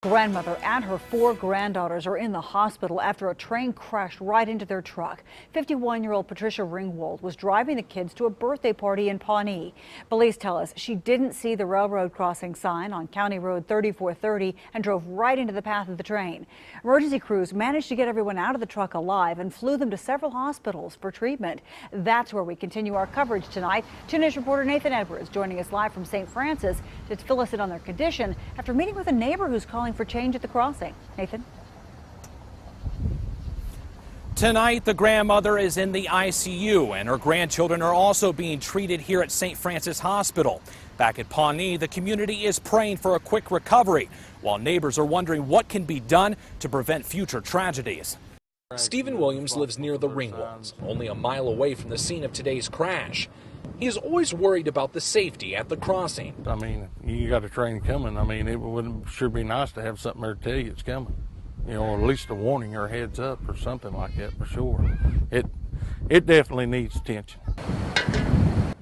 Grandmother and her 4 granddaughters are in the hospital after a train crashed right into their truck. 51-year-old Patricia Ringwald was driving the kids to a birthday party in Pawnee. Police tell us she didn't see the railroad crossing sign on County Road 3430 and drove right into the path of the train. Emergency crews managed to get everyone out of the truck alive and flew them to several hospitals for treatment. That's where we continue our coverage tonight. 2 News reporter Nathan Edwards joining us live from St. Francis to fill us in on their condition after meeting with a neighbor who's calling for change at the crossing. Nathan? Tonight, the grandmother is in the ICU, and her grandchildren are also being treated here at St. Francis Hospital. Back at Pawnee, the community is praying for a quick recovery, while neighbors are wondering what can be done to prevent future tragedies. Stephen Williams lives near the Ringwalds, only a mile away from the scene of today's crash. He is always worried about the safety at the crossing. I mean, you got a train coming. I mean, it would sure be nice to have something there to tell you it's coming. You know, at least a warning or a heads up or something like that for sure. It definitely needs attention.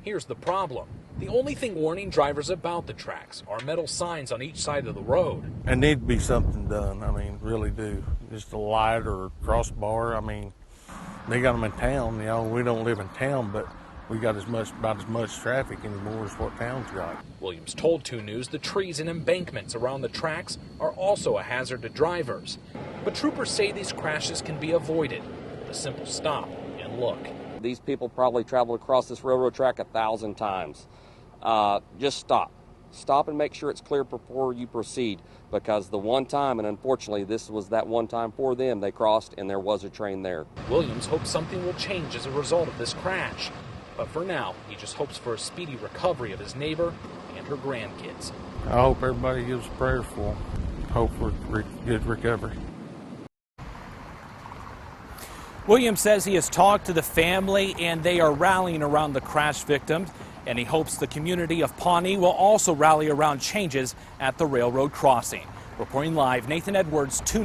Here's the problem. The only thing warning drivers about the tracks are metal signs on each side of the road. There need to be something done. I mean, really do. Just a light or a crossbar. I mean, they got them in town. You know, we don't live in town, but we got about as much traffic anymore as what town's got. Williams told 2 News the trees and embankments around the tracks are also a hazard to drivers. But troopers say these crashes can be avoided with a simple stop and look. These people probably traveled across this railroad track 1,000 times. Just stop. Stop and make sure it's clear before you proceed, because the one time, and unfortunately this was that one time for them, they crossed and there was a train there. Williams hopes something will change as a result of this crash. But for now, he just hopes for a speedy recovery of his neighbor and her grandkids. I hope everybody gives prayers for them. Hope for good recovery. Williams says he has talked to the family and they are rallying around the crash victims, and he hopes the community of Pawnee will also rally around changes at the railroad crossing. Reporting live, Nathan Edwards, 2